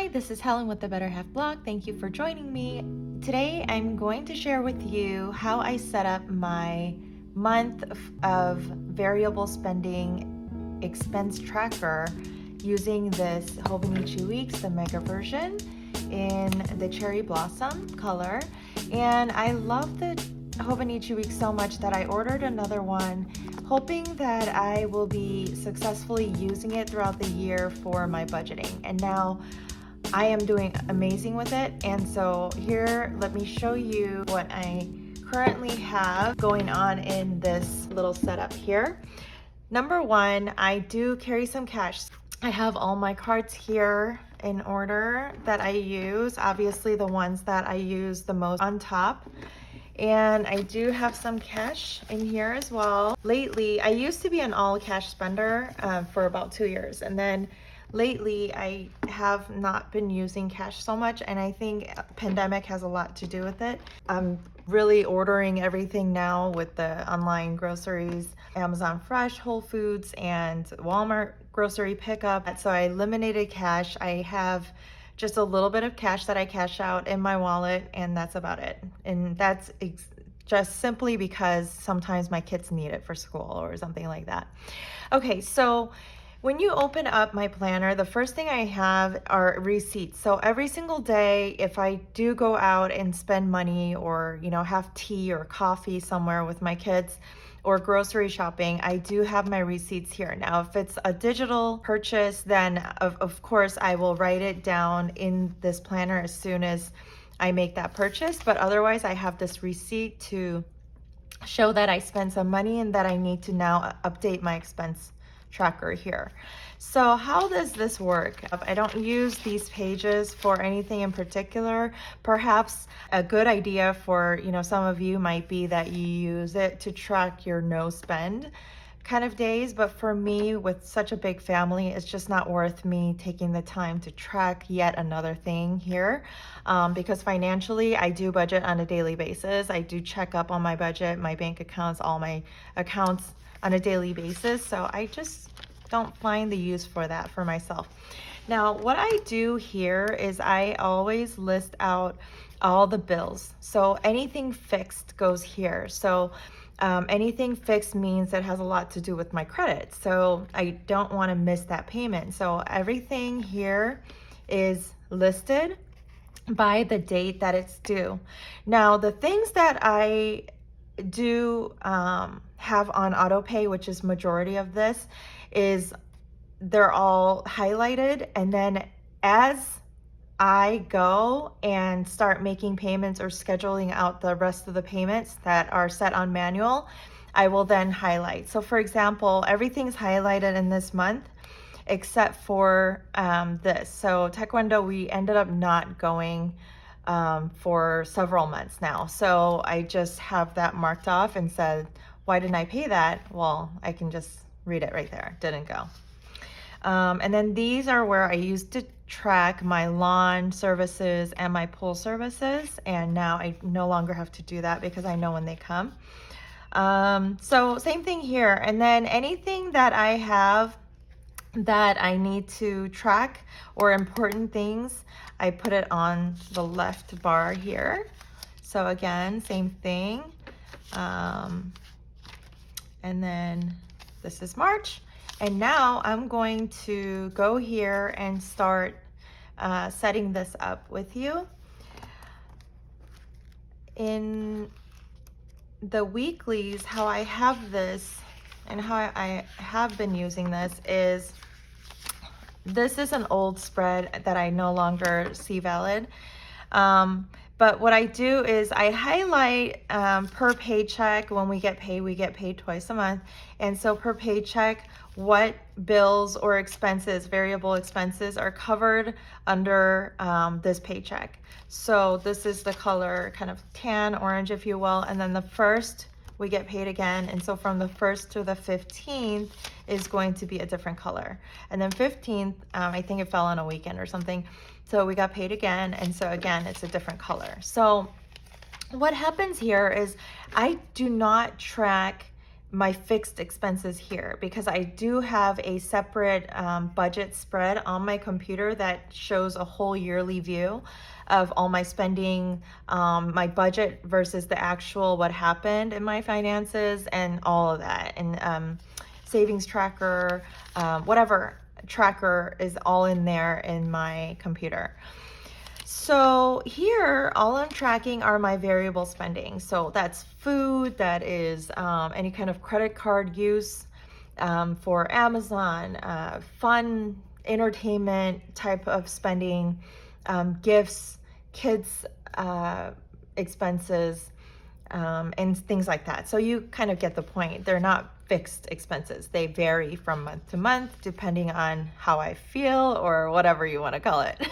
Hi, this is Helen with the Better Half blog. Thank you for joining me. Today I'm going to share with you how I set up my month of variable spending expense tracker using this Hobonichi Weeks, the mega version in the cherry blossom color. And I love the Hobonichi Weeks so much that I ordered another one, hoping that I will be successfully using it throughout the year for my budgeting. And now I am doing amazing with it. And so here, let me show you what I currently have going on in this little setup here. Number one, I do carry some cash. I have all my cards here in order that I use, obviously the ones that I use the most on top. And I do have some cash in here as well. Lately, I used to be an all cash spender for about 2 years. And then lately, I have not been using cash so much. And I think pandemic has a lot to do with it. I'm really ordering everything now with the online groceries, Amazon Fresh, Whole Foods, and Walmart grocery pickup. So I eliminated cash. I have just a little bit of cash that I cash out in my wallet, and that's about it. And that's just simply because sometimes my kids need it for school or something like that. Okay, so when you open up my planner, the first thing I have are receipts. So every single day, if I do go out and spend money or, have tea or coffee somewhere with my kids, or grocery shopping, I do have my receipts here. Now, if it's a digital purchase, then of course I will write it down in this planner as soon as I make that purchase. But otherwise, I have this receipt to show that I spent some money and that I need to now update my expense tracker here. So how does this work? I don't use these pages for anything in particular. Perhaps a good idea for, some of you might be that you use it to track your no spend kind of days. But for me, with such a big family, it's just not worth me taking the time to track yet another thing here. Because financially, I do budget on a daily basis. I do check up on my budget, my bank accounts, all my accounts on a daily basis. So I just don't find the use for that for myself. Now, what I do here is I always list out all the bills. So anything fixed goes here. So anything fixed means it has a lot to do with my credit. So I don't want to miss that payment. So everything here is listed by the date that it's due. Now, the things that I do have on auto pay, which is majority of this, is they're all highlighted, and then as I go and start making payments or scheduling out the rest of the payments that are set on manual, I will then highlight. So for example, everything's highlighted in this month except for this. So Taekwondo, we ended up not going for several months now. So I just have that marked off and said, why didn't I pay that? Well, I can just read it right there. Didn't go. And then these are where I used to track my lawn services and my pool services. And now I no longer have to do that because I know when they come. So same thing here. And then anything that I have that I need to track or important things, I put it on the left bar here. So again, same thing. And then this is March. And now I'm going to go here and start setting this up with you. In the weeklies, how I have this and how I have been using this is an old spread that I no longer see valid. But what I do is I highlight per paycheck. When we get paid twice a month. And so per paycheck, what bills or expenses, variable expenses, are covered under this paycheck. So this is the color kind of tan, orange, if you will. And then the first, we get paid again. And so from the 1st to the 15th is going to be a different color. And then 15th, I think it fell on a weekend or something. So we got paid again. And so again, it's a different color. So what happens here is I do not track my fixed expenses here, because I do have a separate budget spread on my computer that shows a whole yearly view of all my spending, my budget versus the actual what happened in my finances and all of that, and savings tracker, whatever tracker is all in there in my computer. So here, all I'm tracking are my variable spending. So that's food, that is any kind of credit card use for Amazon, fun, entertainment type of spending, gifts, kids' expenses, and things like that. So you kind of get the point. They're not fixed expenses. They vary from month to month depending on how I feel or whatever you want to call it.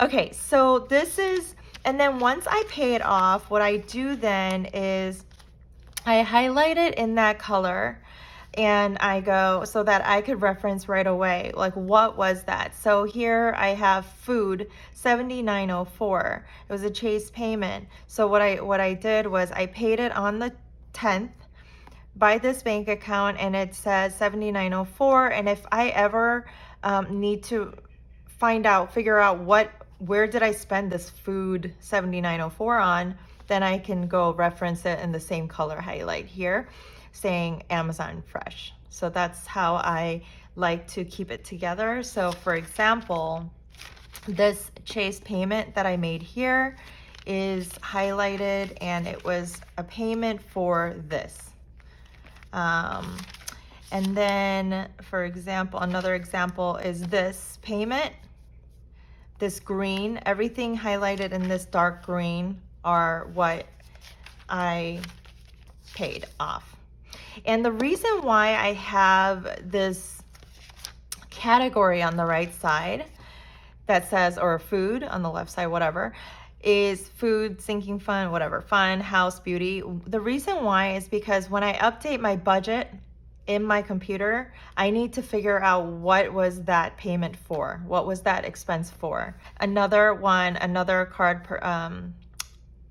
Okay, so this is, and then once I pay it off, what I do then is I highlight it in that color and I go so that I could reference right away, like what was that? So here I have food, $79.04. It was a Chase payment. So what I did was I paid it on the 10th by this bank account, and it says $79.04. And if I ever need to figure out where did I spend this food $79.04 on, then I can go reference it in the same color highlight here saying Amazon Fresh. So that's how I like to keep it together. So for example, this Chase payment that I made here is highlighted, and it was a payment for this. And then, for example, another example is this payment, this green. Everything highlighted in this dark green are what I paid off. And the reason why I have this category on the right side that says, or food on the left side, whatever, is food, sinking fund, whatever, fun, house, beauty. The reason why is because when I update my budget in my computer, I need to figure out what was that payment for, what was that expense for. Another card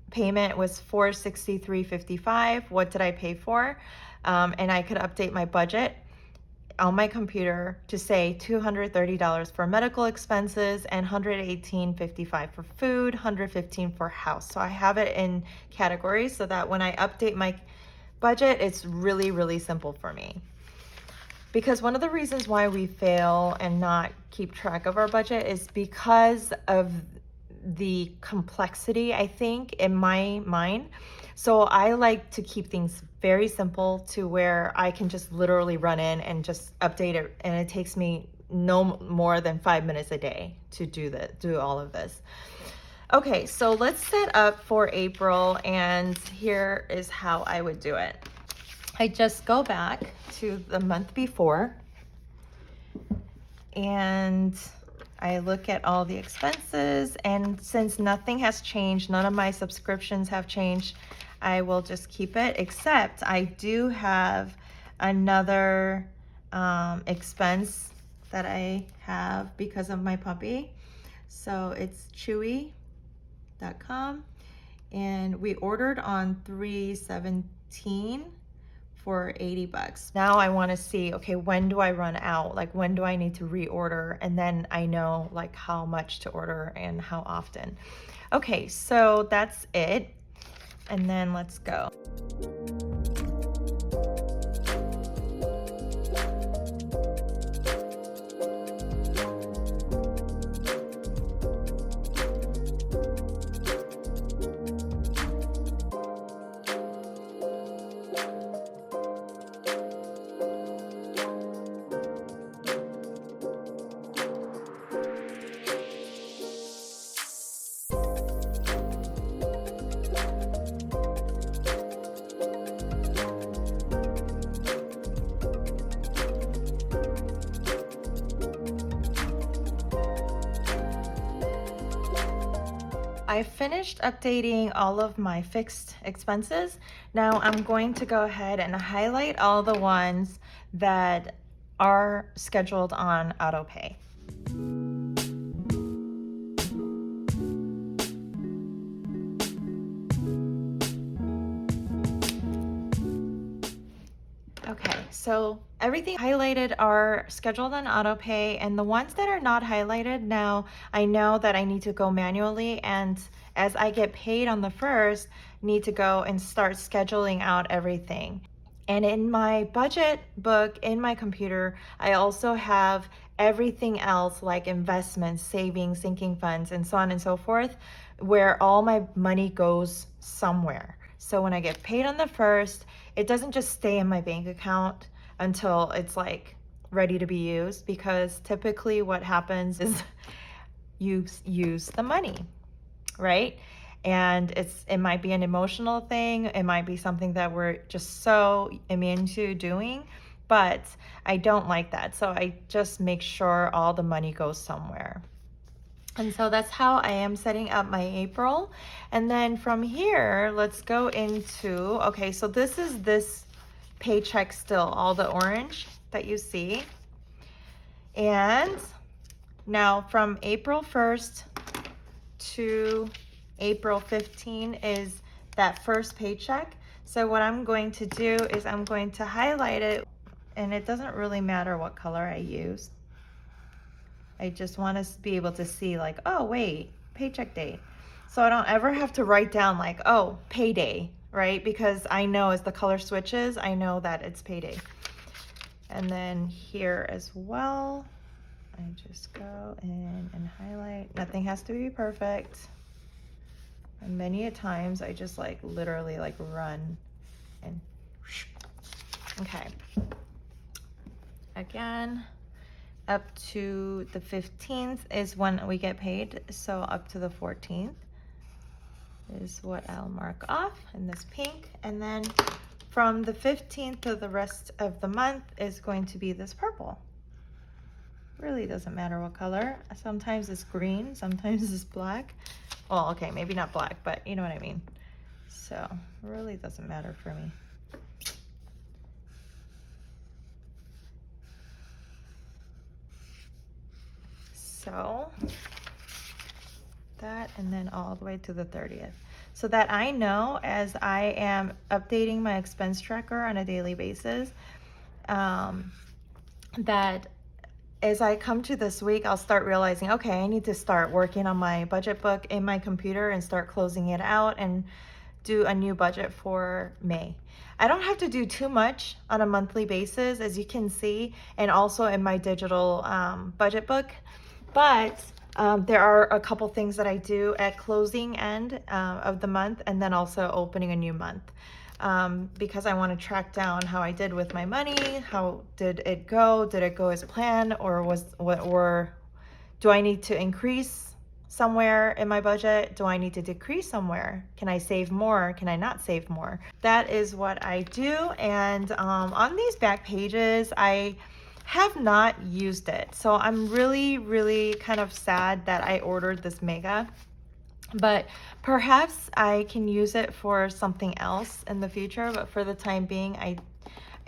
payment was $463.55. What did I pay for? And I could update my budget on my computer to say $230 for medical expenses and $118.55 for food, $115 for house. So I have it in categories so that when I update my budget, it's really, really simple for me. Because one of the reasons why we fail and not keep track of our budget is because of the complexity, I think, in my mind. So I like to keep things very simple to where I can just literally run in and just update it, and it takes me no more than 5 minutes a day to do all of this. Okay, so let's set up for April, and here is how I would do it. I just go back to the month before and I look at all the expenses, and since nothing has changed, none of my subscriptions have changed, I will just keep it, except I do have another expense that I have because of my puppy. So it's chewy.com, and we ordered on 3/17 for $80. Now I want to see, okay, when do I run out? Like, when do I need to reorder? And then I know like how much to order and how often. Okay, so that's it. And then let's go. I finished updating all of my fixed expenses. Now I'm going to go ahead and highlight all the ones that are scheduled on autopay. So everything highlighted are scheduled on auto pay, and the ones that are not highlighted now, I know that I need to go manually, and as I get paid on the 1st, need to go and start scheduling out everything. And in my budget book in my computer, I also have everything else like investments, savings, sinking funds, and so on and so forth, where all my money goes somewhere. So when I get paid on the 1st, it doesn't just stay in my bank account until it's like ready to be used, because typically what happens is you use the money, right? And it might be an emotional thing, it might be something that we're just so immune to doing, but I don't like that. So I just make sure all the money goes somewhere. And so that's how I am setting up my April. And then from here, let's go into, okay, so this paycheck still, all the orange that you see. And now from April 1st to April 15 is that first paycheck. So what I'm going to do is I'm going to highlight it, and it doesn't really matter what color I use. I just want to be able to see like, oh wait, paycheck date. So I don't ever have to write down like, oh, payday, right? Because I know as the color switches, I know that it's payday. And then here as well, I just go in and highlight. Nothing has to be perfect. And many a times I just like literally like run and okay. Again, up to the 15th is when we get paid. So up to the 14th is what I'll mark off in this pink. And then from the 15th to the rest of the month is going to be this purple. Really doesn't matter what color. Sometimes it's green, sometimes it's black. Well, okay, maybe not black, but you know what I mean. So it really doesn't matter for me. So that, and then all the way to the 30th. So that I know as I am updating my expense tracker on a daily basis, that as I come to this week, I'll start realizing, okay, I need to start working on my budget book in my computer and start closing it out and do a new budget for May. I don't have to do too much on a monthly basis, as you can see, and also in my digital budget book, but there are a couple things that I do at closing end of the month, and then also opening a new month. Because I want to track down how I did with my money. How did it go? Did it go as planned, or do I need to increase somewhere in my budget? Do I need to decrease somewhere? Can I save more? Can I not save more? That is what I do. And on these back pages, I have not used it. So I'm really kind of sad that I ordered this mega. But perhaps I can use it for something else in the future, but for the time being, I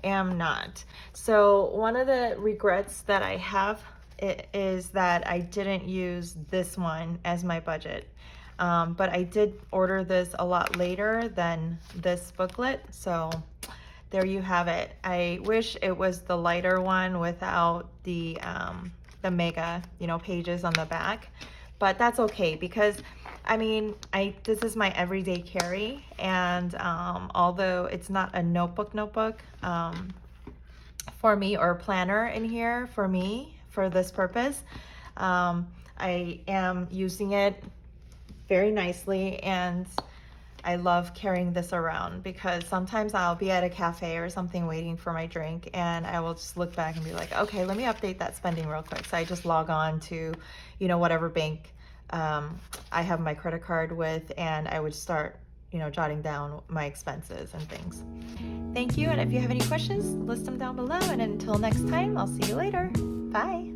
am not. So one of the regrets that I have is that I didn't use this one as my budget. But I did order this a lot later than this booklet, so there you have it. I wish it was the lighter one without the mega, pages on the back. But that's okay, because I mean, this is my everyday carry, and although it's not a notebook for me, or planner in here for me for this purpose, I am using it very nicely, and I love carrying this around, because sometimes I'll be at a cafe or something waiting for my drink, and I will just look back and be like, okay, let me update that spending real quick. So I just log on to, whatever bank I have my credit card with, and I would start, jotting down my expenses and things. Thank you, and if you have any questions, list them down below, and until next time, I'll see you later. Bye.